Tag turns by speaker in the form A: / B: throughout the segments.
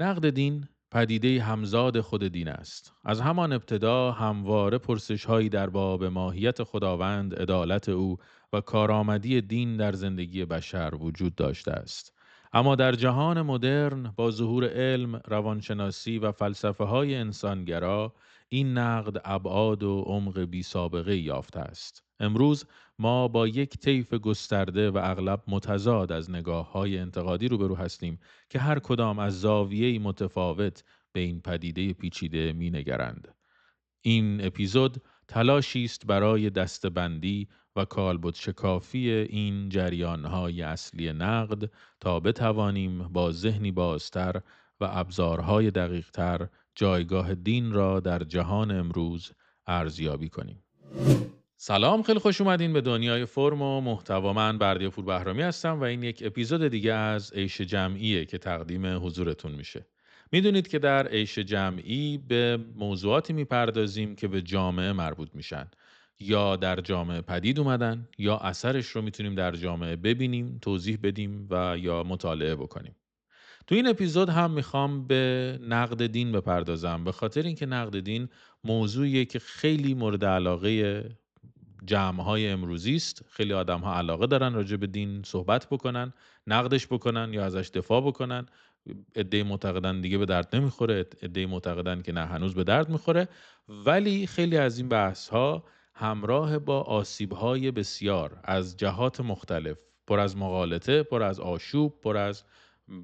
A: نقد دین پدیده همزاد خود دین است. از همان ابتدا همواره پرسش‌هایی در باب ماهیت خداوند، عدالت او و کارآمدی دین در زندگی بشر وجود داشته است. اما در جهان مدرن با ظهور علم، روانشناسی و فلسفه‌های انسانگرا، این نقد ابعاد و عمق بی‌سابقه‌ای یافته است. امروز ما با یک طیف گسترده و اغلب متضاد از نگاه‌های انتقادی روبرو هستیم که هر کدام از زاویه‌ای متفاوت به این پدیده پیچیده می‌نگرند. این اپیزود تلاشی است برای دسته‌بندی و کالبد شکافی این جریان‌های اصلی نقد تا بتوانیم با ذهنی بازتر و ابزارهای دقیق‌تر جایگاه دین را در جهان امروز ارزیابی کنیم. سلام، خیلی خوش اومدین به دنیای فرم و محتوا. من بردی‌پور بهرامی هستم و این یک اپیزود دیگه از عیش جمعیه که تقدیم حضورتون میشه. میدونید که در عیش جمعی به موضوعاتی میپردازیم که به جامعه مربوط میشن، یا در جامعه پدید اومدن یا اثرش رو میتونیم در جامعه ببینیم، توضیح بدیم و یا مطالعه بکنیم. تو این اپیزود هم میخوام به نقد دین بپردازم، به خاطر اینکه نقد دین موضوعیه که خیلی مورد علاقه جمع‌های امروزی است. خیلی آدم‌ها علاقه دارن راجع به دین صحبت بکنن، نقدش بکنن یا ازش دفاع بکنن. عده‌ای معتقدن دیگه به درد نمیخوره، عده‌ای معتقدن که نه هنوز به درد میخوره، ولی خیلی از این بحث‌ها همراه با آسیب‌های بسیار از جهات مختلف، پر از مغالطه، پر از آشوب، پر از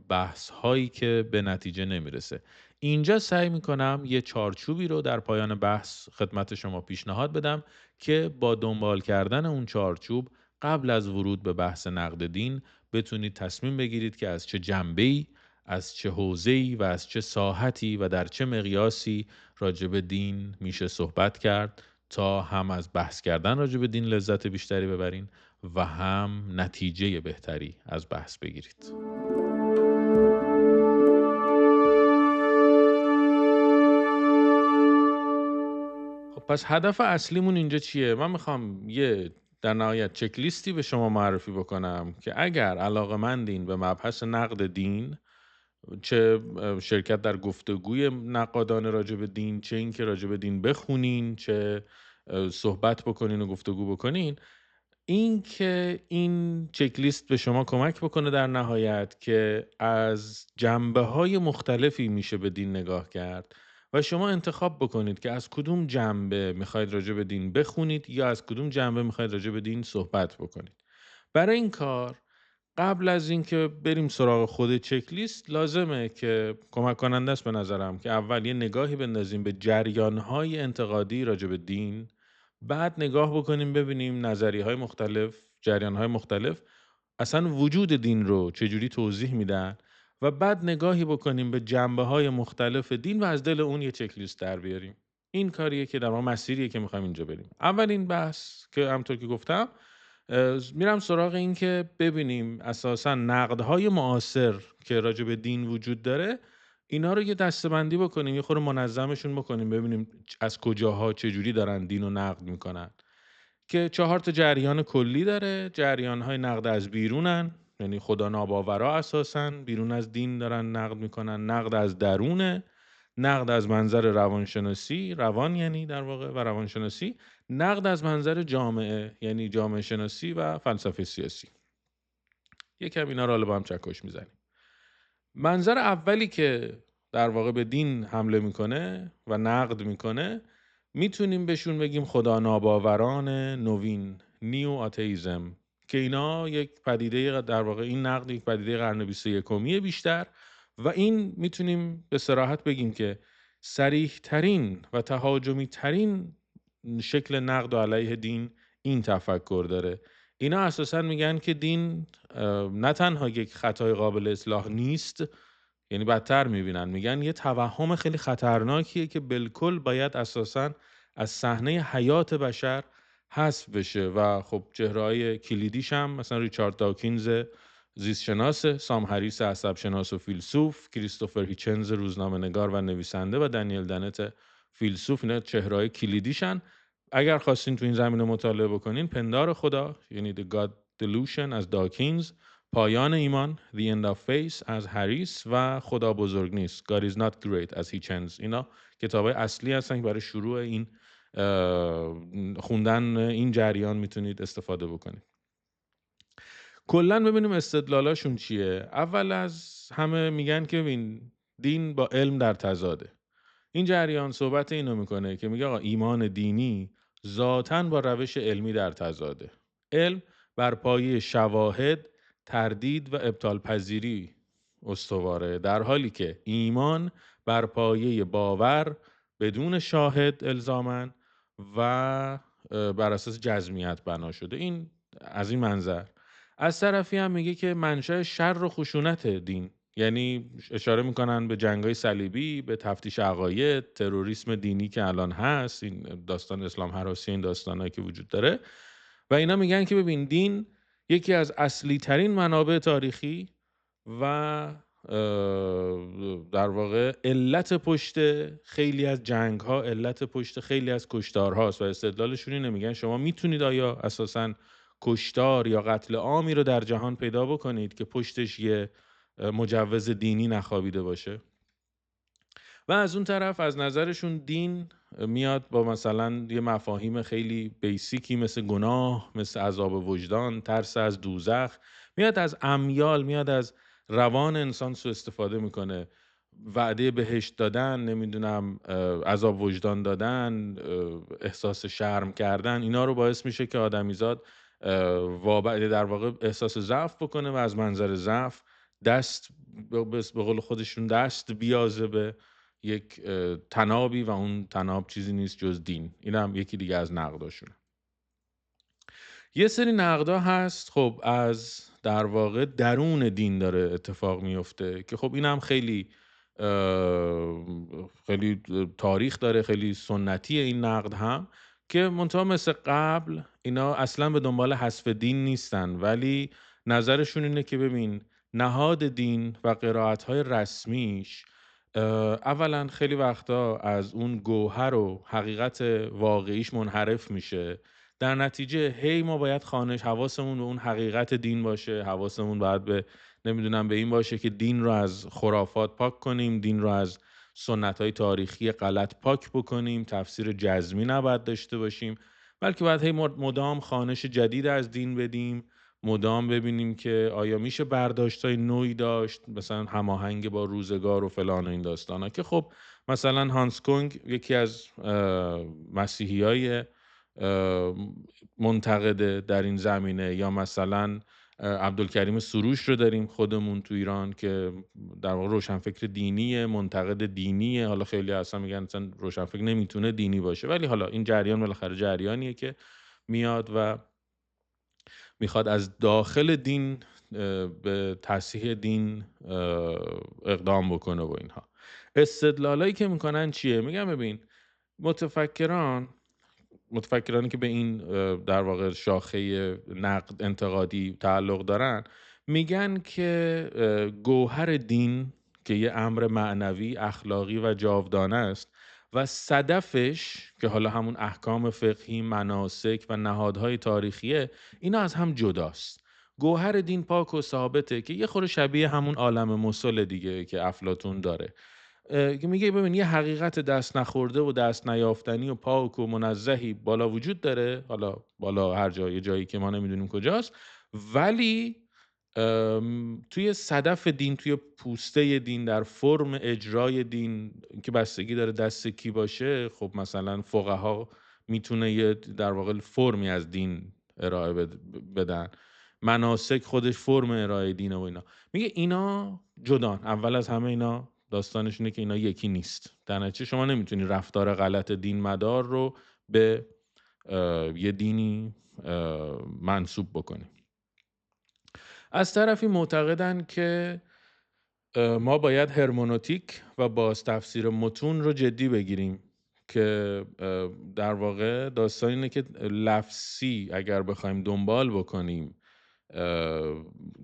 A: بحث‌هایی که به نتیجه نمیرسه. اینجا سعی میکنم یه چارچوبی رو در پایان بحث خدمت شما پیشنهاد بدم که با دنبال کردن اون چارچوب قبل از ورود به بحث نقد دین بتونید تصمیم بگیرید که از چه جنبه‌ای، از چه حوزه‌ای و از چه ساحتی و در چه مقیاسی راجع به دین میشه صحبت کرد تا هم از بحث کردن راجع به دین لذت بیشتری ببرین و هم نتیجه بهتری از بحث بگیرید. خب پس هدف اصلیمون اینجا چیه؟ من میخوام یه در نهایت چک لیستی به شما معرفی بکنم که اگر علاقه‌مندین به مبحث نقد دین، چه شرکت در گفتگوی نقادانه راجع به دین، چه اینکه راجع به دین بخونین، چه صحبت بکنین و گفتگو بکنین، این که این چک لیست به شما کمک بکنه در نهایت که از جنبه‌های مختلفی میشه به دین نگاه کرد و شما انتخاب بکنید که از کدوم جنبه میخواید راجع به دین بخونید یا از کدوم جنبه میخواید راجع به دین صحبت بکنید. برای این کار قبل از اینکه بریم سراغ خود چک لیست لازمه که کمک کننده است به نظرم که اول یه نگاهی بندازیم به جریان‌های انتقادی راجع به دین، بعد نگاه بکنیم ببینیم نظریه‌های مختلف، جریان‌های مختلف اصلا وجود دین رو چجوری توضیح میدن و بعد نگاهی بکنیم به جنبه‌های مختلف دین و از دل اون یه چک لیست در بیاریم. این کاریه که در واقع مسیریه که می‌خوایم اینجا بریم. اولین بحث که همونطور که گفتم میرم سراغ این که ببینیم اساسا نقدهای معاصر که راجع به دین وجود داره، اینا رو یه دسته‌بندی بکنیم، یه خورده منظمشون بکنیم، ببینیم از کجاها چجوری دارن دین رو نقد میکنن. که 4 تا جریان کلی داره. جریان‌های نقد از بیرونن، یعنی خدا ناباورا اساساً بیرون از دین دارن نقد میکنن. نقد از درونه، نقد از منظر روانشناسی، روان یعنی در واقع و روانشناسی، نقد از منظر جامعه یعنی جامعه شناسی و فلسفه سیاسی. یکم اینا رو حالا با هم چکش میزنیم. منظر اولی که در واقع به دین حمله میکنه و نقد میکنه، میتونیم بهشون بگیم خدا ناباوران نوین، نیو آتئیزم، که اینا یک پدیده، در واقع این نقد یک پدیده قرن 21 بیشتر، و این میتونیم به صراحت بگیم که صریح ترین و تهاجمی ترین شکل نقد علیه دین این تفکر داره. اینا اساسا میگن که دین نه تنها یک خطای قابل اصلاح نیست، یعنی بدتر میبینن، میگن یه توهم خیلی خطرناکیه که بالکل باید اساسا از صحنه حیات بشر حذف بشه. و خب چهره‌های کلیدیش هم مثلا ریچارد داکینز زیستشناس، سام هریس عصبشناس و فیلسوف، کریستوفر هیچنز روزنامه‌نگار و نویسنده و دنیل دنت فیلسوف، اینا چهره‌های کلیدیشن. اگر خواستین تو این زمینه مطالعه بکنین، پندار خدا یعنی The God Delusion از داکینز، پایان ایمان The End of Faith از هریس و خدا بزرگ نیست God is not great as he chants. اینا کتابای اصلی هستن که برای شروع این خوندن این جریان میتونید استفاده بکنید. کلا ببینیم استدلالاشون چیه. اول از همه میگن که ببین دین با علم در تضاده. این جریان صحبت اینو میکنه که میگه آقا ایمان دینی ذاتاً با روش علمی در تضاده. علم بر پایه شواهد، تردید و ابطال پذیری استواره، در حالی که ایمان بر پایه باور بدون شاهد الزاماً و بر اساس جزمیت بنا شده. این از این منظر. از طرفی هم میگه که منشأ شر و خشونت دین، یعنی اشاره میکنن به جنگ‌های صلیبی، به تفتیش عقاید، تروریسم دینی که الان هست، این داستان اسلام هراسی، این داستانایی که وجود داره، و اینا میگن که ببین دین یکی از اصلی ترین منابع تاریخی و در واقع علت پشت خیلی از جنگ‌ها، علت پشت خیلی از کشتارهاست. و استدلالشون اینه، میگن شما میتونید آیا اساساً کشتار یا قتل عامی رو در جهان پیدا بکنید که پشتش یه مجوز دینی نخوابیده باشه؟ و از اون طرف از نظرشون دین میاد با مثلا یه مفاهیم خیلی بیسیکی مثل گناه، مثل عذاب وجدان، ترس از دوزخ، میاد از امیال، میاد از روان انسان سوء استفاده میکنه. وعده بهشت دادن، نمیدونم عذاب وجدان دادن، احساس شرم کردن، اینا رو باعث میشه که آدمیزاد در واقع احساس ضعف بکنه و از منظر ضعف دست به قول خودشون دست بیازه به یک تنابی و اون تناب چیزی نیست جز دین. این هم یکی دیگه از نقداشونه. یه سری نقدا هست خب از در واقع درون دین داره اتفاق میفته که خب این هم خیلی خیلی تاریخ داره، خیلی سنتیه این نقد هم، که منتها مثل قبل اینا اصلا به دنبال حذف دین نیستن، ولی نظرشون اینه که ببین نهاد دین و قرائت‌های رسمیش اولا خیلی وقتا از اون گوهر و حقیقت واقعیش منحرف میشه. در نتیجه هی ما باید حواسمون به اون حقیقت دین باشه، حواسمون باید به نمیدونم به این باشه که دین رو از خرافات پاک کنیم، دین رو از سنت‌های تاریخی غلط پاک بکنیم، تفسیر جزمی نباید داشته باشیم، بلکه باید هی مدام خوانش جدید از دین بدیم، مدام ببینیم که آیا میشه برداشت‌های نوعی داشت، مثلا هماهنگ با روزگار و فلان و این داستانا، که خب مثلا هانس کونگ یکی از مسیحیای منتقده در این زمینه، یا مثلا عبدالکریم سروش رو داریم خودمون تو ایران که در واقع روشنفکر دینیه، منتقد دینیه. حالا خیلی اصلا میگن مثلا روشنفکر نمیتونه دینی باشه، ولی حالا این جریان بالاخره جریانیه که میاد و میخواد از داخل دین به تصحیح دین اقدام بکنه و اینها. استدلالایی که میکنن چیه؟ میگم ببین متفکرانی که به این در واقع شاخه نقد انتقادی تعلق دارن میگن که گوهر دین که یه امر معنوی، اخلاقی و جاودانه است و صدفش که حالا همون احکام فقهی، مناسک و نهادهای تاریخیه، اینا از هم جداست. گوهر دین پاک و ثابته که یه خورده شبیه همون عالم مثل دیگه که افلاطون داره، که میگه ببین یه حقیقت دست نخورده و دست نیافتنی و پاک و منزهی بالا وجود داره، حالا بالا هر جایی، جایی که ما نمیدونیم کجاست، ولی توی صدف دین، توی پوسته دین، در فرم اجرای دین که بستگی داره دست کی باشه، خب مثلا فقها میتونه یه در واقع فرمی از دین ارائه بدن، مناسک خودش فرم ارائه دینه و اینا. میگه اینا جدان. اول از همه اینا داستانش اینه که اینا یکی نیست. در نتیجه شما نمیتونی رفتار غلط دین مدار رو به یه دینی منسوب بکنی. از طرفی معتقدن که ما باید هرمنوتیک و باز تفسیر متون رو جدی بگیریم، که در واقع داستان اینه که لفظی اگر بخوایم دنبال بکنیم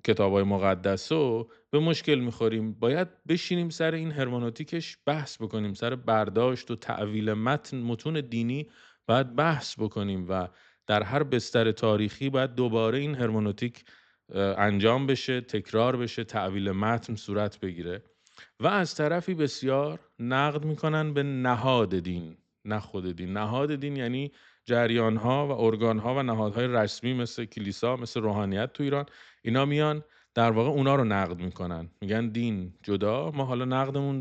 A: کتاب‌های مقدس رو به مشکل میخوریم. باید بشینیم سر این هرمنوتیکش بحث بکنیم، سر برداشت و تعویل متون دینی باید بحث بکنیم و در هر بستر تاریخی باید دوباره این هرمنوتیک انجام بشه، تکرار بشه، تعویل متن صورت بگیره. و از طرفی بسیار نقد میکنن به نهاد دین، نه خود دین. نهاد دین یعنی جریان‌ها و ارگان‌ها و نهادهای رسمی مثل کلیسا، مثل روحانیت تو ایران. اینا میان در واقع اونا رو نقد میکنن، میگن دین جدا، ما حالا نقدمون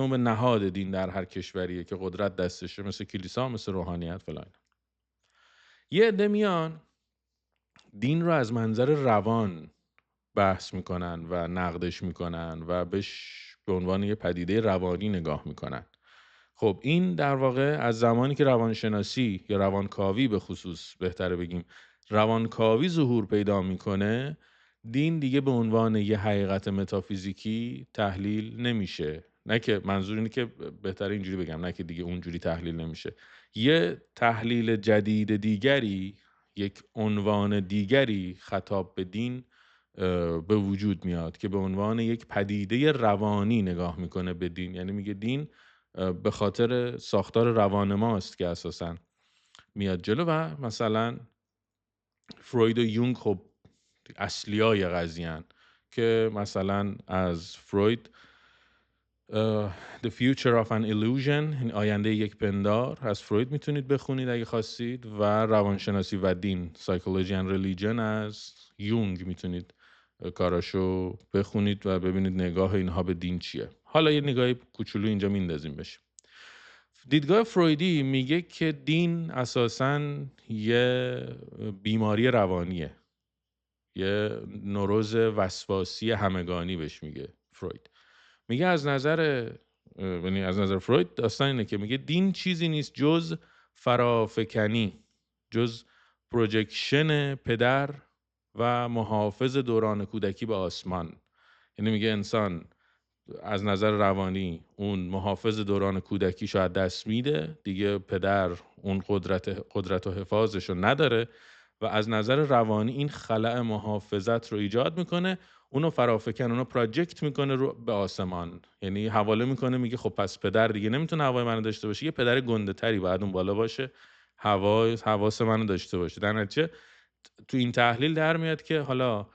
A: به نهاد دین در هر کشوریه که قدرت دستشه، مثل کلیسا، مثل روحانیت فلان. یه عده میان دین رو از منظر روان بحث میکنن و نقدش میکنن و به عنوان یه پدیده روانی نگاه میکنن. خب این در واقع از زمانی که روانشناسی یا روانکاوی به خصوص بهتره بگیم روانکاوی ظهور پیدا میکنه، دین دیگه به عنوان یه حقیقت متافیزیکی تحلیل نمیشه. نه که منظور اینه که بهتره اینجوری بگم، نه که دیگه اونجوری تحلیل نمیشه. یه تحلیل جدید دیگری، یک عنوان دیگری خطاب به دین به وجود میاد که به عنوان یک پدیده روانی نگاه میکنه به دین. یعنی میگه دین به خاطر ساختار روان ماست که اساساً میاد جلو. و مثلا فروید و یونگ خب اصلیای قضیه‌ان که مثلا از فروید The Future of an Illusion، آینده یک پندار، از فروید میتونید بخونید اگه خواستید. و روانشناسی و دین Psychology and Religion از یونگ میتونید کاراشو بخونید و ببینید نگاه اینها به دین چیه. حالا یه نگاهی کوچولو اینجا میندازیم بشه. دیدگاه فرویدی میگه که دین اساساً یه بیماری روانیه، یه نوروز وسواسی همگانی بهش میگه فروید. میگه از نظر فروید داستان اینه که میگه دین چیزی نیست جز فرافکنی، جز پروجکشن پدر و محافظ دوران کودکی به آسمان. یعنی میگه انسان از نظر روانی اون محافظ دوران کودکی شاید دست میده دیگه، پدر اون قدرت و حفاظش رو نداره و از نظر روانی این خلأ محافظت رو ایجاد میکنه، اونو فرافکن، اونو پراجکت میکنه رو به آسمان. یعنی حواله میکنه، میگه خب پس پدر دیگه نمیتونه هوای منو داشته باشه، یه پدر گنده تری باید اون بالا باشه، حواس منو داشته باشه. در نتیجه تو این تحلیل در میاد که حالا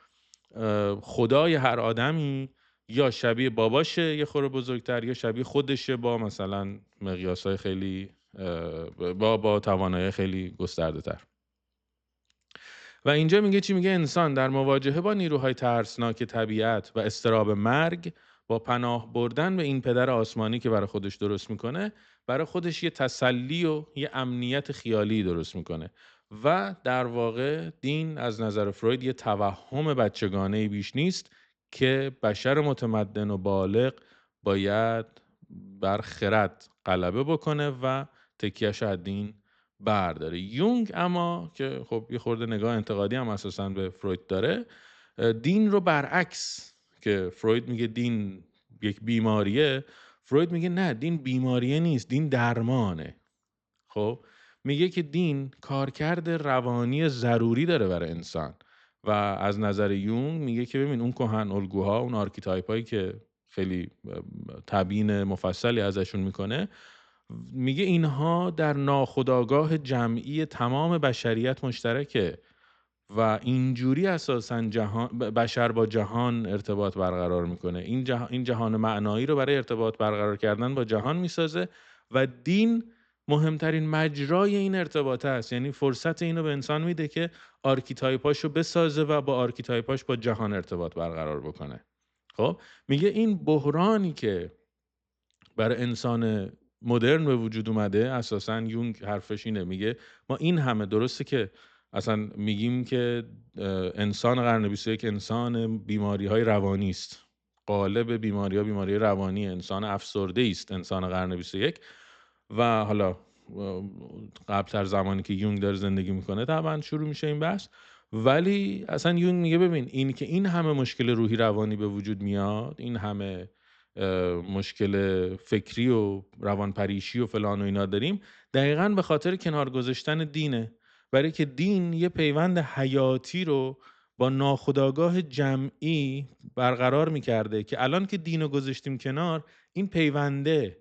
A: خدای هر آدمی یا شبیه باباشه یه خورده بزرگتر، یا شبیه خودشه با مثلا مقیاسای خیلی با توانایی خیلی گسترده تر. و اینجا میگه چی؟ میگه انسان در مواجهه با نیروهای ترسناک طبیعت و اضطراب مرگ، با پناه بردن به این پدر آسمانی که برای خودش درست میکنه، برای خودش یه تسلی و یه امنیت خیالی درست میکنه. و در واقع دین از نظر فروید یه توهم بچگانه بیش نیست که بشر متمدن و بالغ باید بر خرد غلبه بکنه و تکیهش از دین برداره. یونگ اما که خب یه خورده نگاه انتقادی هم اساساً به فروید داره، دین رو برعکس، که فروید میگه دین یک بیماریه، فروید میگه نه، دین بیماریه نیست، دین درمانه. خب میگه که دین کارکرد روانی ضروری داره برای انسان. و از نظر یونگ میگه که ببین اون کهن الگوها، اون آرکیتایپ هایی که خیلی تبیین مفصلی ازشون میکنه، میگه اینها در ناخودآگاه جمعی تمام بشریت مشترکه و اینجوری اساساً بشر با جهان ارتباط برقرار میکنه. این جهان معنایی رو برای ارتباط برقرار کردن با جهان میسازه و دین مهمترین مجرای این ارتباط است. یعنی فرصت اینو به انسان میده که آرکیتایپاشو بسازه و با آرکیتایپاش با جهان ارتباط برقرار بکنه. خب میگه این بحرانی که برای انسان مدرن به وجود اومده، اساساً یونگ حرفش اینه، میگه ما این همه، درسته که اصلا میگیم که انسان قرن 21 انسان بیماری‌های روانی است، غالب بیماری‌ها بیماری روانی، انسان افسرده است انسان قرن 21. و حالا قبل‌تر زمانی که یونگ داره زندگی میکنه طبعا شروع میشه این بحث. ولی اصلا یونگ میگه ببین این که این همه مشکل روحی روانی به وجود میاد، این همه مشکل فکری و روانپریشی و فلان و اینا داریم، دقیقاً به خاطر کنار گذاشتن دینه. برای که دین یه پیوند حیاتی رو با ناخودآگاه جمعی برقرار میکرده که الان که دین رو گذاشتیم کنار، این پیونده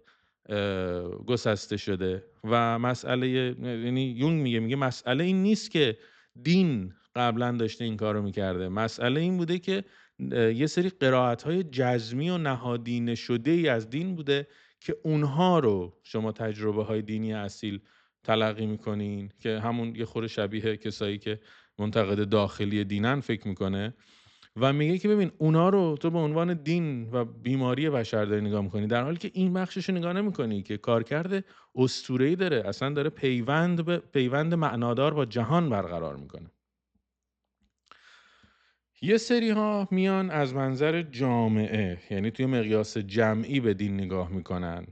A: گسسته شده. و مسئله، یعنی یونگ میگه مسئله این نیست که دین قبلا داشته این کارو میکرده. مسئله این بوده که یه سری قرائت‌های جزمی و نهادینه شده ای از دین بوده که اونها رو شما تجربه‌های دینی اصیل تلقی میکنین، که همون یه خورده شبیه کسایی که منتقد داخلی دینن فکر میکنه و میگه که ببین اونا رو تو به عنوان دین و بیماری بشر داری نگاه میکنی، در حالی که این بخشش رو نگاه نمیکنی که کارکرد اسطوره‌ای داره، اصلا داره پیوند معنادار با جهان برقرار میکنه. یه سری ها میان از منظر جامعه، یعنی توی مقیاس جمعی به دین نگاه میکنن.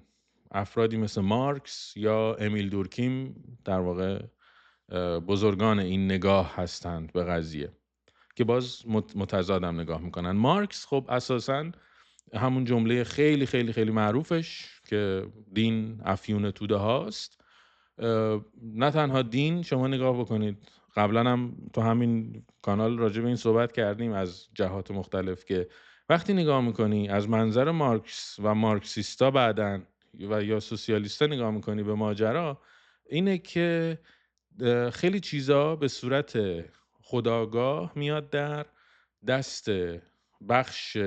A: افرادی مثل مارکس یا امیل دورکیم در واقع بزرگان این نگاه هستند به قضیه، که باز متضادم نگاه میکنن. مارکس خب اساساً همون جمله خیلی خیلی خیلی معروفش که دین افیون توده هاست. نه تنها دین، شما نگاه بکنید، قبلا هم تو همین کانال راجع به این صحبت کردیم از جهات مختلف، که وقتی نگاه میکنی از منظر مارکس و مارکسیستا بعدن و یا سوسیالیستا نگاه میکنی به ماجرا، اینه که خیلی چیزا به صورت خودآگاه میاد در دست بخش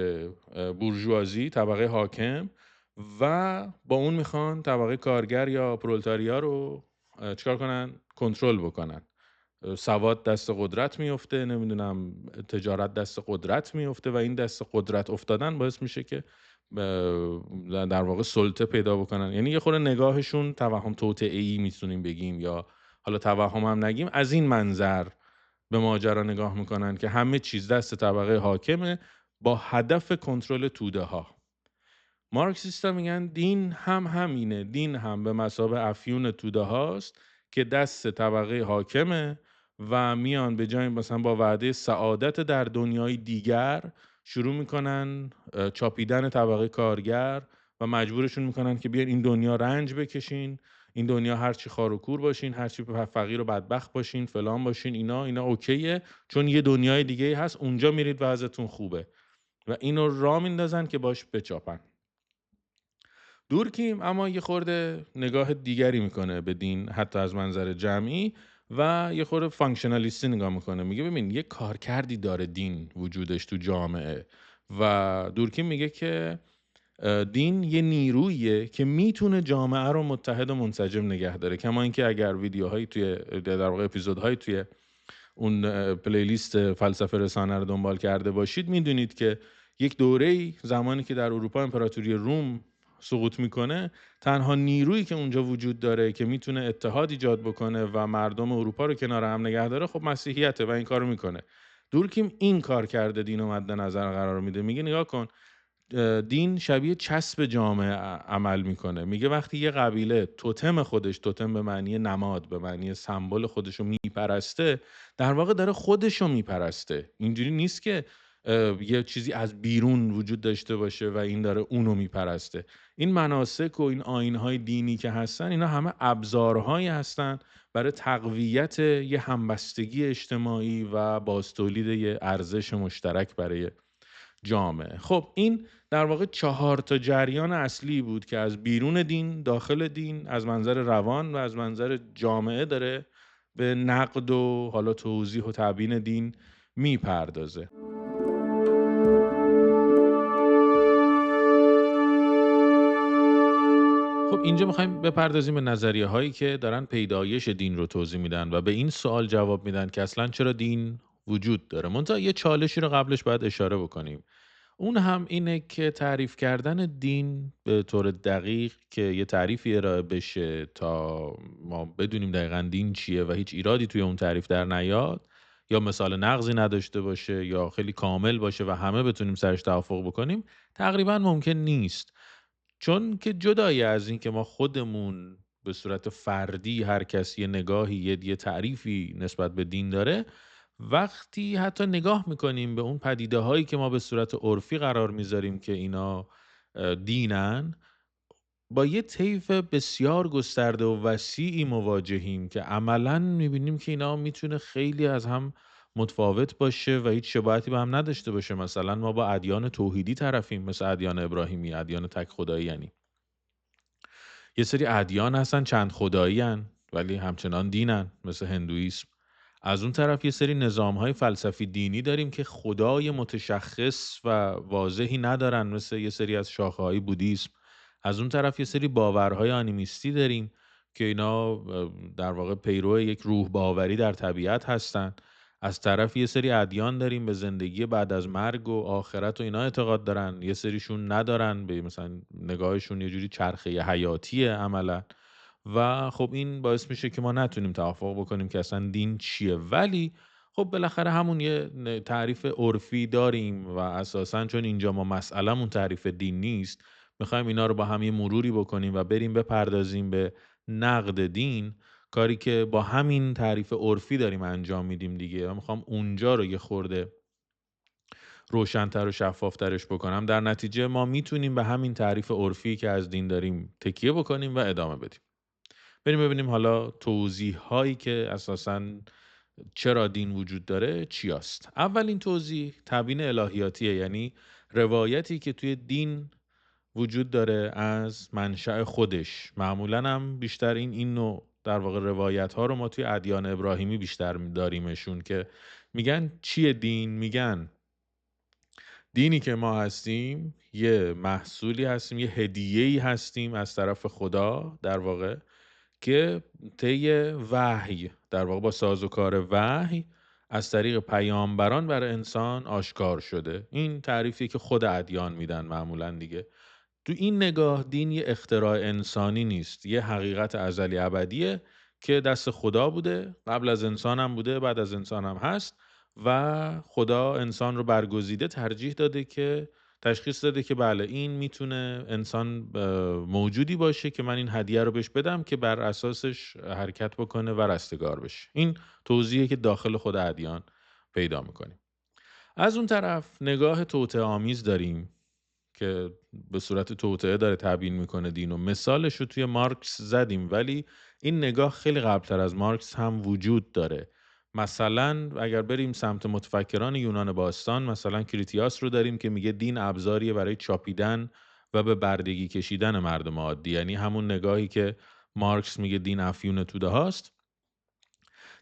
A: بورژوازی، طبقه حاکم، و با اون میخوان طبقه کارگر یا پرولتاریا رو چیکار کنن؟ کنترل بکنن. سواد دست قدرت میفته، نمیدونم تجارت دست قدرت میفته و این دست قدرت افتادن باعث میشه که در واقع سلطه پیدا بکنن. یعنی یه خورده نگاهشون توهم توطئه‌ای میتونیم بگیم، یا حالا توهم هم نگیم، از این منظر به ماجرا نگاه میکنن که همه چیز دست طبقه حاکمه با هدف کنترل توده ها. مارکسیستا میگن دین هم همینه، دین هم به مثابه افیون توده هاست که دست طبقه حاکمه و میان به جای مثلا با وعده سعادت در دنیای دیگر شروع میکنن چاپیدن طبقه کارگر و مجبورشون میکنن که بیان این دنیا رنج بکشین، این دنیا هرچی خار و کور باشین، هرچی فقیر و بدبخت باشین، فلان باشین، اینا اوکیه، چون یه دنیای دیگه هست اونجا میرید و ازتون خوبه، و اینو را میندازن که باش بچاپن. دورکیم اما یه خورده نگاه دیگری میکنه به دین، حتی از منظر جمعی، و یه خورده فانکشنالیستی نگاه میکنه. میگه ببین یه کارکردی داره دین وجودش تو جامعه، و دورکیم میگه که دین یه نیرویه که میتونه جامعه رو متحد و منسجم نگه داره. کما اینکه اگر ویدیوهایی توی در واقع اپیزودهایی توی اون پلیلیست فلسفه رسانه رو دنبال کرده باشید، میدونید که یک دوره‌ای زمانی که در اروپا امپراتوری روم سقوط میکنه، تنها نیرویی که اونجا وجود داره که میتونه اتحاد ایجاد بکنه و مردم اروپا رو کنار هم نگه داره، خب مسیحیته و این کارو میکنه. دورکیم این کار کرده دین رو مد نظر قرار میده. میگه نگاه کن، دین شبیه چسب جامعه عمل میکنه. میگه وقتی یه قبیله توتم خودش، توتم به معنی نماد، به معنی سمبل خودش رو میپرسته، در واقع داره خودش رو میپرسته. اینجوری نیست که یه چیزی از بیرون وجود داشته باشه و این داره اونو میپرسته. این مناسک و این آیین‌های دینی که هستن، اینا همه ابزارهایی هستن برای تقویت یه همبستگی اجتماعی و بازتولید یه ارزش مشترک برای جامعه. خب این در واقع 4 تا جریان اصلی بود که از بیرون دین، داخل دین، از منظر روان و از منظر جامعه داره به نقد و حالا توضیح و تبیین دین میپردازه. خب اینجا میخوایم بپردازیم به نظریه هایی که دارن پیدایش دین رو توضیح میدن و به این سوال جواب میدن که اصلا چرا دین وجود داره. منتها یه چالشی رو قبلش باید اشاره بکنیم. اون هم اینه که تعریف کردن دین به طور دقیق، که یه تعریفی ارائه بشه تا ما بدونیم دقیقاً دین چیه و هیچ ایرادی توی اون تعریف در نیاد، یا مثال نقضی نداشته باشه، یا خیلی کامل باشه و همه بتونیم سرش توافق بکنیم، تقریباً ممکن نیست. چون که جدای از این که ما خودمون به صورت فردی هر کسی یه نگاهی، یه تعریفی نسبت به دین داره، وقتی حتی نگاه میکنیم به اون پدیده هایی که ما به صورت عرفی قرار میذاریم که اینا دینن، با یه طیف بسیار گسترده و وسیعی مواجهیم که عملاً میبینیم که اینا میتونه خیلی از هم متفاوت باشه و هیچ شباهتی به هم نداشته باشه. مثلا ما با ادیان توحیدی طرفیم، مثل ادیان ابراهیمی، ادیان تک خدایی. یعنی یه سری ادیان هستن چند خدایی هن ولی همچنان دینن، مثل هندویسم. از اون طرف یه سری نظام‌های فلسفی دینی داریم که خدای متشخص و واضحی ندارن، مثل یه سری از شاخه‌های بودیسم. از اون طرف یه سری باورهای آنیمیستی داریم که اینا در واقع پیرو یک روح باوری در طبیعت هستن. از طرف یه سری ادیان داریم به زندگی بعد از مرگ و آخرت و اینا اعتقاد دارن، یه سریشون ندارن، به مثلا نگاهشون یه جوری چرخه حیاتیه عملا. و خب این باعث میشه که ما نتونیم توافق بکنیم که اصلا دین چیه. ولی خب بالاخره همون یه تعریف عرفی داریم و اساسا چون اینجا ما مسئلهمون تعریف دین نیست، میخوایم اینا رو با هم یه مروری بکنیم و بریم بپردازیم به نقد دین، کاری که با همین تعریف عرفی داریم انجام میدیم دیگه. من میخوام اونجا رو یه خورده روشن‌تر و شفاف‌ترش بکنم. در نتیجه ما میتونیم به همین تعریف عرفی که از دین داریم تکیه بکنیم و ادامه بدیم. بریم ببینیم حالا توضیح‌هایی که اساساً چرا دین وجود داره چی است. اولین توضیح تبیین الهیاتیه، یعنی روایتی که توی دین وجود داره از منشأ خودش. معمولاً هم بیشتر این نوع در واقع روایت‌ها رو ما توی ادیان ابراهیمی بیشتر داریمشون که میگن چیه دین؟ میگن دینی که ما هستیم یه محصولی هستیم، یه هدیه‌ای هستیم از طرف خدا در واقع، که طی وحی در واقع با سازوکار وحی از طریق پیامبران برای انسان آشکار شده. این تعریفی که خود ادیان میدن معمولا دیگه. تو این نگاه دین یه اختراع انسانی نیست، یه حقیقت ازلی ابدیه که دست خدا بوده، قبل از انسان هم بوده، بعد از انسان هم هست و خدا انسان رو برگزیده ترجیح داده که تشخیص داده که بله این میتونه انسان موجودی باشه که من این هدیه رو بهش بدم که بر اساسش حرکت بکنه و رستگار بشه. این توضیحی که داخل خود ادیان پیدا میکنیم. از اون طرف نگاه توطئه‌آمیز داریم که به صورت توطئه داره تبیین میکنه دین و مثالش رو توی مارکس زدیم، ولی این نگاه خیلی قبلتر از مارکس هم وجود داره. مثلا اگر بریم سمت متفکران یونان باستان، مثلا کریتیاس رو داریم که میگه دین ابزاریه برای چاپیدن و به بردگی کشیدن مردم عادی، یعنی همون نگاهی که مارکس میگه دین افیون توده هاست.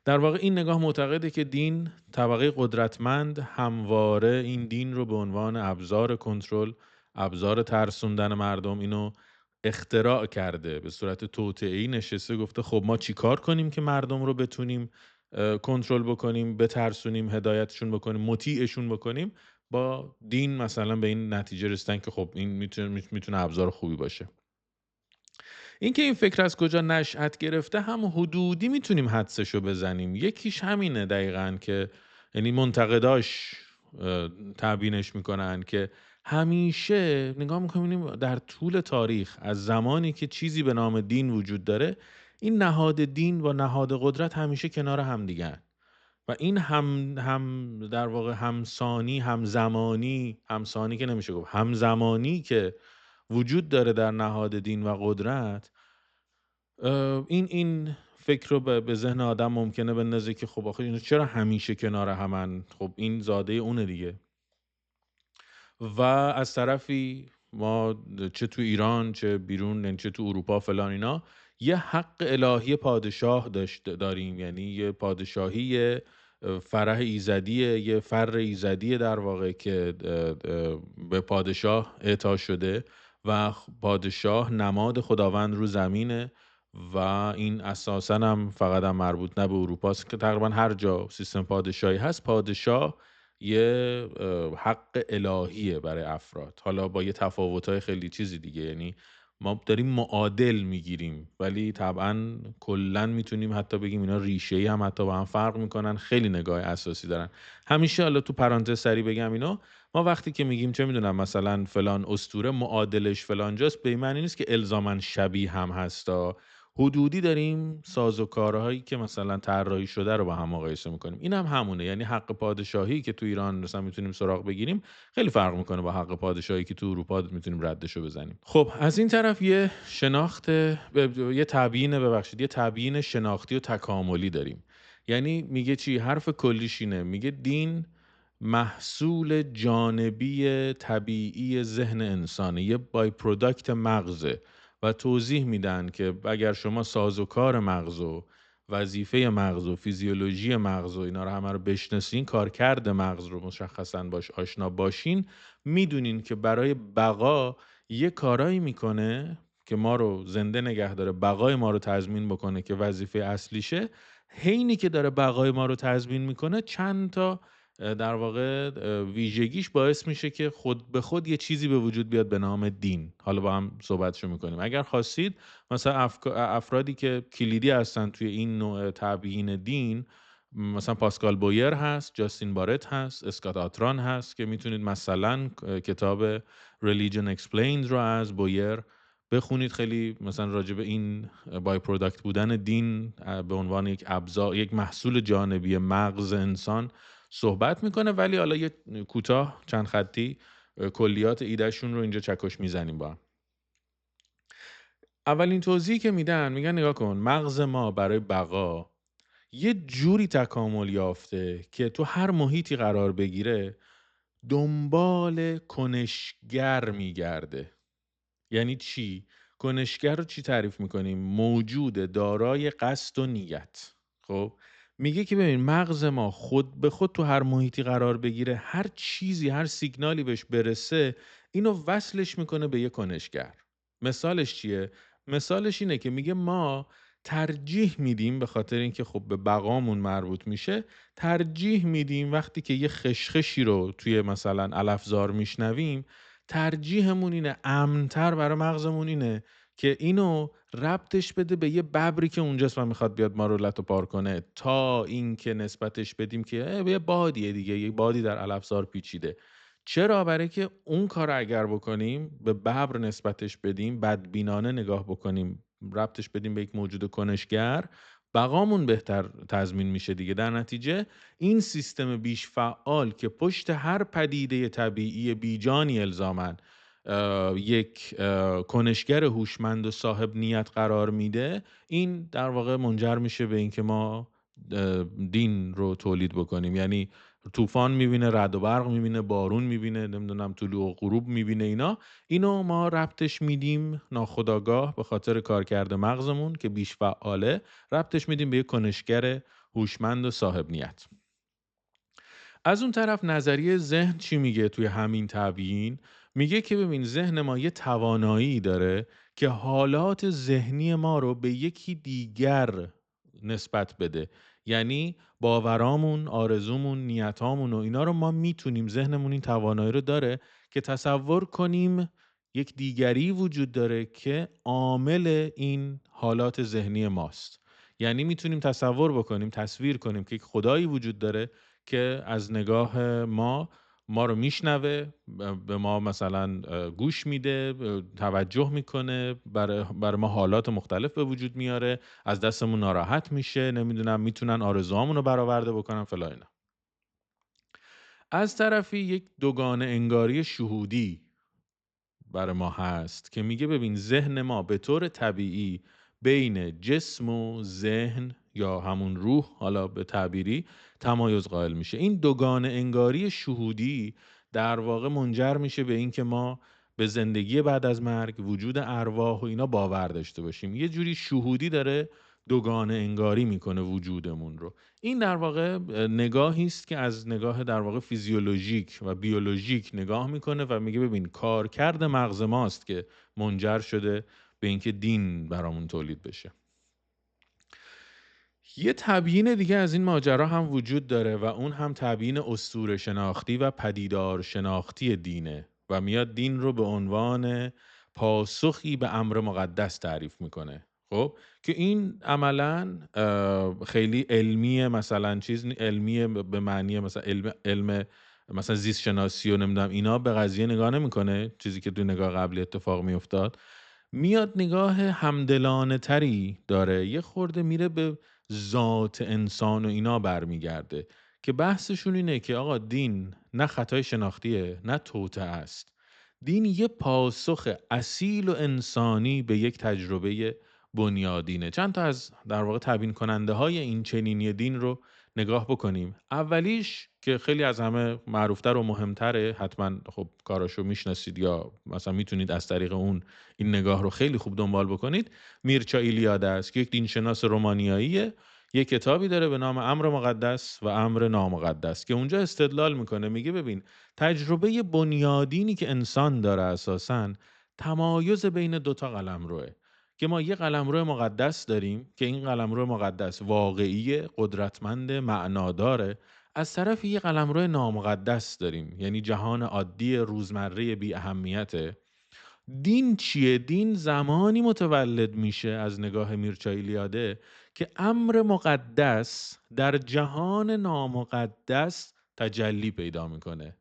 A: در واقع این نگاه معتقده که دین طبقه قدرتمند همواره این دین رو به عنوان ابزار کنترل، ابزار ترسوندن مردم اینو اختراع کرده، به صورت توطئه‌ای نشسته گفته خب ما چیکار کنیم که مردم رو بتونیم کنترل بکنیم، بترسونیم، هدایتشون بکنیم، مطیعشون بکنیم. با دین مثلا به این نتیجه رسیدن که خب این میتونه ابزار خوبی باشه. اینکه این فکر از کجا نشأت گرفته هم حدودی میتونیم حدسشو بزنیم. یکیش همینه دقیقاً که یعنی منتقداش تبیینش میکنن که همیشه نگاه میکنیم در طول تاریخ از زمانی که چیزی به نام دین وجود داره، این نهاد دین و نهاد قدرت همیشه کنار هم دیگه و این هم در واقع همزمانی که نمیشه گفت همزمانی که وجود داره در نهاد دین و قدرت، این فکر رو به ذهن آدم ممکنه بندازه که خب آخه اینا چرا همیشه کنار همن؟ خب این زاده اونه دیگه. و از طرفی ما چه تو ایران چه بیرون، یعنی چه تو اروپا فلان اینا، یه حق الهی پادشاه داریم، یعنی یه پادشاهی، یه فرح ایزدیه، یه فر ایزدیه در واقع که به پادشاه اعطا شده و پادشاه نماد خداوند رو زمینه. و این اساسا هم فقط هم مربوط نه به اروپاست که تقریبا هر جا سیستم پادشاهی هست، پادشاه یه حق الهیه برای افراد، حالا با یه تفاوت‌های خیلی چیزی دیگه. یعنی ما داریم معادل میگیریم ولی طبعا کلا میتونیم حتی بگیم اینا ریشه‌ای هم حتی با هم فرق میکنن، خیلی نگاه اساسی دارن. همیشه حالا تو پرانتز سری بگم اینو، ما وقتی که میگیم چه میدونم مثلا فلان اسطوره معادلش فلان جاست، به این معنی نیست که الزاما شبیه هم هستا. حدودی داریم سازوکارهایی که مثلا طراحی شده رو با هم مقایسه میکنیم. این هم همونه، یعنی حق پادشاهی که تو ایران مثلا میتونیم سراغ بگیریم خیلی فرق میکنه با حق پادشاهی که تو اروپا میتونیم ردشو بزنیم. خب از این طرف یه تبیین شناختی و تکاملی داریم. یعنی میگه چی؟ حرف کلیش اینه، میگه دین محصول جانبی طبیعی ذهن انسانه، یه بای پروداکت مغزه و توضیح میدن که اگر شما سازوکار مغزو وظیفه مغز و فیزیولوژی مغز و اینا رو همه رو بشناسین، کارکرد مغز رو مشخصا باش آشنا باشین، میدونین که برای بقا یه کارایی میکنه که ما رو زنده نگه داره، بقای ما رو تضمین بکنه که وظیفه اصلیشه. حینی که داره بقای ما رو تضمین میکنه چند تا در واقع ویژگیش باعث میشه که خود به خود یه چیزی به وجود بیاد به نام دین. حالا با هم صحبتشو میکنیم. اگر خواستید مثلا افرادی که کلیدی هستن توی این نوع تبیین دین، مثلا پاسکال بویر هست، جاستین بارت هست، اسکات آتران هست که میتونید مثلا کتاب Religion Explained رو از بویر بخونید. خیلی مثلا راجع به این بای پروداکت بودن دین به عنوان یک ابزار، یک محصول جانبی مغز انسان صحبت میکنه. ولی حالا یه کوتاه چند خطی کلیات ایدهشون رو اینجا چکش میزنیم با هم. اولین توضیحی که میگن نگاه کن، مغز ما برای بقا یه جوری تکامل یافته که تو هر محیطی قرار بگیره دنبال کنشگر میگرده. یعنی چی؟ کنشگر رو چی تعریف میکنیم؟ موجود دارای قصد و نیت. خب میگه که ببین مغز ما خود به خود تو هر محیطی قرار بگیره، هر چیزی، هر سیگنالی بهش برسه اینو وصلش میکنه به یه کنشگر. مثالش چیه؟ مثالش اینه که میگه ما ترجیح میدیم، به خاطر اینکه خب به بقامون مربوط میشه، ترجیح میدیم وقتی که یه خشخشی رو توی مثلا علفزار میشنویم، ترجیحمون اینه، امن‌تر برای مغزمون اینه که اینو ربطش بده به یه ببری که اونجاست و میخواد بیاد ما رو لتو پار کنه، تا اینکه نسبتش بدیم که یه بادیه دیگه، یه بادی در علفزار پیچیده. چرا؟ برای که اون کار اگر بکنیم، به ببر نسبتش بدیم، بدبینانه نگاه بکنیم، ربطش بدیم به یک موجود کنشگر، بقامون بهتر تضمین میشه دیگه. در نتیجه این سیستم بیش فعال که پشت هر پدیده طبیعی بیجانی الزامن یک کنشگر هوشمند و صاحب نیت قرار میده، این در واقع منجر میشه به اینکه ما دین رو تولید بکنیم. یعنی طوفان میبینه، رعد و برق میبینه، بارون میبینه، نمیدونم طلوع و غروب میبینه، اینو ما ربطش میدیم ناخودآگاه به خاطر کارکرد مغزمون که بیش فعاله، ربطش میدیم به یک کنشگر هوشمند و صاحب نیت. از اون طرف نظریه ذهن چی میگه توی همین تبیین؟ میگه که ببین ذهن ما یه توانایی داره که حالات ذهنی ما رو به یکی دیگر نسبت بده. یعنی باورامون، آرزومون، نیتامون و اینا رو ما میتونیم، ذهنمون این توانایی رو داره که تصور کنیم یک دیگری وجود داره که عامل این حالات ذهنی ماست. یعنی میتونیم تصور بکنیم، تصویر کنیم که یک خدایی وجود داره که از نگاه ما رو میشنوه، به ما مثلا گوش میده، توجه میکنه، برای ما حالات مختلف به وجود میاره، از دستمون ناراحت میشه، نمیدونم میتونن آرزوهامون رو برآورده بکنن فلا اینا. از طرفی یک دوگانه انگاری شهودی برای ما هست که میگه ببین ذهن ما به طور طبیعی بین جسم و ذهن یا همون روح، حالا به تعبیری، تمایز قائل میشه. این دوگانه انگاری شهودی در واقع منجر میشه به این که ما به زندگی بعد از مرگ، وجود ارواح و اینا باور داشته باشیم. یه جوری شهودی داره دوگانه انگاری میکنه وجودمون رو. این در واقع نگاهی است که از نگاه در واقع فیزیولوژیک و بیولوژیک نگاه میکنه و میگه ببین کارکرد مغز ماست که منجر شده به اینکه دین برامون تولید بشه. یه تبیین دیگه از این ماجرا هم وجود داره و اون هم تبیین اسطوره شناختی و پدیدار شناختی دینه و میاد دین رو به عنوان پاسخی به امر مقدس تعریف میکنه. خب که این عملا خیلی علمیه، مثلا چیز علمیه به معنی مثلا علم مثلا زیست شناسی و نمیدونم اینا به قضیه نگاه نمیکنه، چیزی که تو نگاه قبلی اتفاق میافتاد. میاد نگاه همدلانه تری داره، یه خورده میره به ذات انسان و اینا برمیگرده که بحثشون اینه که آقا دین نه خطای شناختیه نه توطئه است. دین یه پاسخ اصیل و انسانی به یک تجربه بنیادینه. چند تا از در واقع تبیین کننده های این چنینی دین رو نگاه بکنیم. اولیش که خیلی از همه معروفتر و مهمتره، حتما خب کاراشو میشناسید یا مثلا میتونید از طریق اون این نگاه رو خیلی خوب دنبال بکنید، میرچا ایلیاده است که یک دینشناس رومانیاییه یه کتابی داره به نام امر مقدس و امر نامقدس که اونجا استدلال میکنه، میگه ببین تجربه بنیادینی که انسان داره اساساً تمایز بین دوتا قلمروه، که ما یه قلمرو مقدس داریم که این قلمرو مقدس واقعیه، قدرتمند، معناداره. از طرف یه قلمرو نامقدس داریم، یعنی جهان عادی روزمره بی اهمیته. دین چیه؟ دین زمانی متولد میشه از نگاه میرچایلیاده که امر مقدس در جهان نامقدس تجلی پیدا میکنه.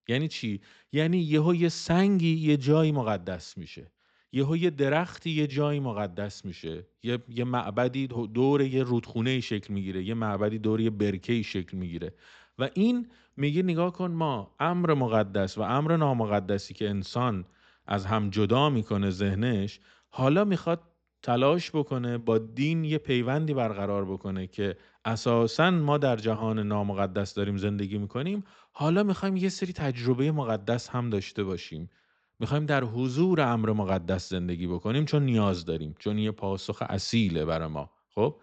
A: یعنی چی؟ یعنی یهو یه سنگی یه جایی مقدس میشه، یهو یه درختی یه جایی مقدس میشه، یه معبدی دور یه رودخونه شکل میگیره، یه معبدی دور یه برکه‌ای شکل میگیره. و این میگه نگاه کن، ما امر مقدس و امر نامقدسی که انسان از هم جدا میکنه ذهنش، حالا میخواد تلاش بکنه با دین یه پیوندی برقرار بکنه که اساساً ما در جهان نامقدس داریم زندگی میکنیم، حالا میخوایم یه سری تجربه مقدس هم داشته باشیم. میخوایم در حضور امر مقدس زندگی بکنیم چون نیاز داریم، چون یه پاسخ اصیله برای ما. خب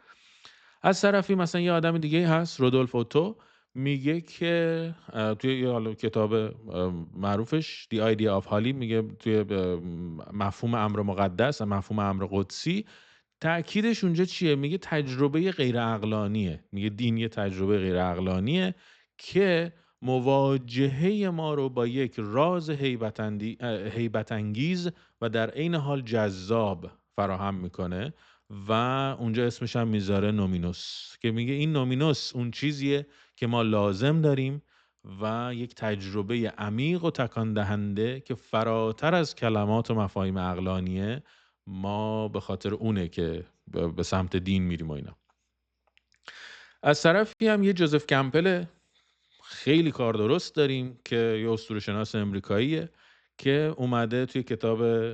A: از طرفی مثلا یه آدم دیگه هست، رودولف اوتو، میگه که توی یه حالا کتاب معروفش The Idea of Holly، میگه توی مفهوم امر مقدس و مفهوم امر قدسی، تأکیدش اونجا چیه؟ میگه تجربه غیر عقلانیه. میگه دین یه تجربه غیر عقلانیه که مواجهه ما رو با یک راز هیبت انگیز و در عین حال جذاب فراهم میکنه. و اونجا اسمش هم میذاره نومینوس، که میگه این نومینوس اون چیزیه که ما لازم داریم و یک تجربه عمیق و تکان دهنده که فراتر از کلمات و مفاهیم عقلانیه، ما به خاطر اونه که به سمت دین میریم و اینا. از طرفی هم یه جوزف کمپل خیلی کار درست داریم که یه اسطوره‌شناس امریکاییه که اومده توی کتاب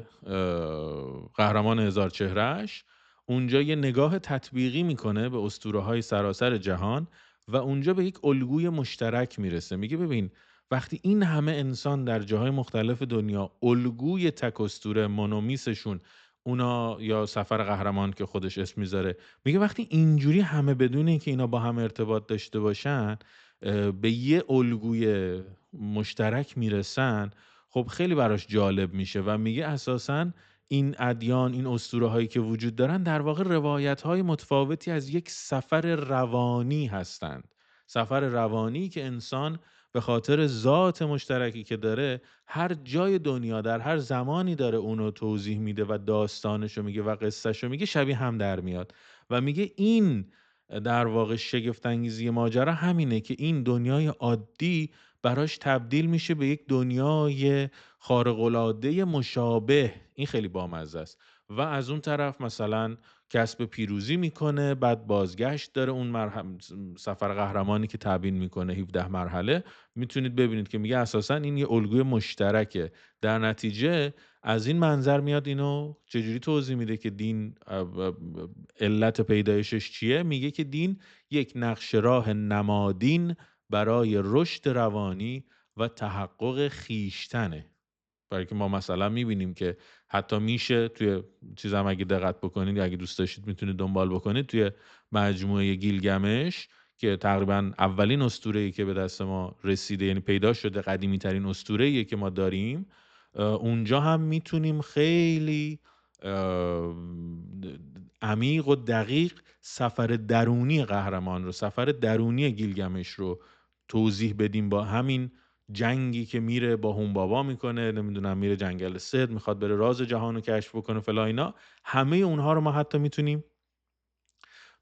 A: قهرمان هزار چهرهش، اونجا یه نگاه تطبیقی میکنه به اسطوره‌های سراسر جهان و اونجا به یک الگوی مشترک میرسه. میگه ببین وقتی این همه انسان در جاهای مختلف دنیا الگوی تک اسطوره مونومیسشون، اونا یا سفر قهرمان که خودش اسم میذاره، میگه وقتی اینجوری همه بدون اینکه اینا با هم ارتباط داشته باشن به یه الگوی مشترک میرسن، خب خیلی براش جالب میشه. و میگه اساساً این ادیان، این اسطوره هایی که وجود دارن، در واقع روایت های متفاوتی از یک سفر روانی هستند. سفر روانی که انسان به خاطر ذات مشترکی که داره هر جای دنیا در هر زمانی داره اونو توضیح میده و داستانشو میگه و قصهشو میگه، شبیه هم در میاد. و میگه این در واقع شگفت انگیزی ماجرا همینه که این دنیای عادی براش تبدیل میشه به یک دنیای خارق‌العاده مشابه. این خیلی بامزه است. و از اون طرف مثلا کسب پیروزی میکنه، بعد بازگشت داره، اون سفر قهرمانی که تبیین میکنه 17 مرحله، میتونید ببینید که میگه اساسا این یه الگوی مشترکه. در نتیجه از این منظر میاد اینو چجوری توضیح میده که دین علت پیدایشش چیه. میگه که دین یک نقش راه نمادین برای رشد روانی و تحقق خیشتنه. برای که ما مثلا میبینیم که حتی میشه توی چیزم اگه دقت بکنید، اگه دوست داشتید میتونید دنبال بکنید، توی مجموعه گیلگمش که تقریبا اولین اسطوره‌ای که به دست ما رسیده، یعنی پیدا شده، قدیمی ترین اسطوره‌ای که ما داریم، اونجا هم میتونیم خیلی عمیق و دقیق سفر درونی قهرمان رو، سفر درونی گیلگمش رو توضیح بدیم با همین جنگی که میره با هون بابا میکنه، نمیدونم میره جنگل سد، میخواد بره راز جهان رو کشف بکنه فلا اینا. همه اونها رو ما حتی میتونیم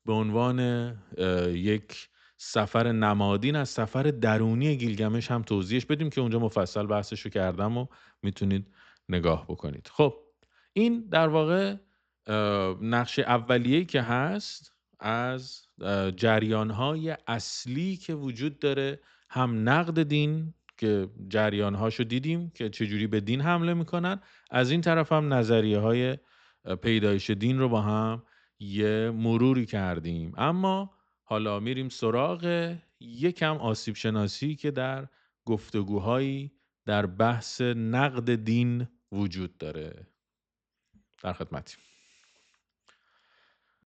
A: به عنوان یک سفر نمادین از سفر درونی گیلگمش هم توضیحش بدیم که اونجا مفصل بحثشو کردم و میتونید نگاه بکنید. خب این در واقع نقش اولیه‌ای که هست از جریان‌های اصلی که وجود داره، هم نقد دین که جریان‌هاشو دیدیم که چجوری به دین حمله میکنن، از این طرف هم نظریه‌های پیدایش دین رو با هم یه مروری کردیم. اما حالا میریم سراغ یکم آسیب شناسی که در گفتگوهایی در بحث نقد دین وجود داره. در خدمتیم.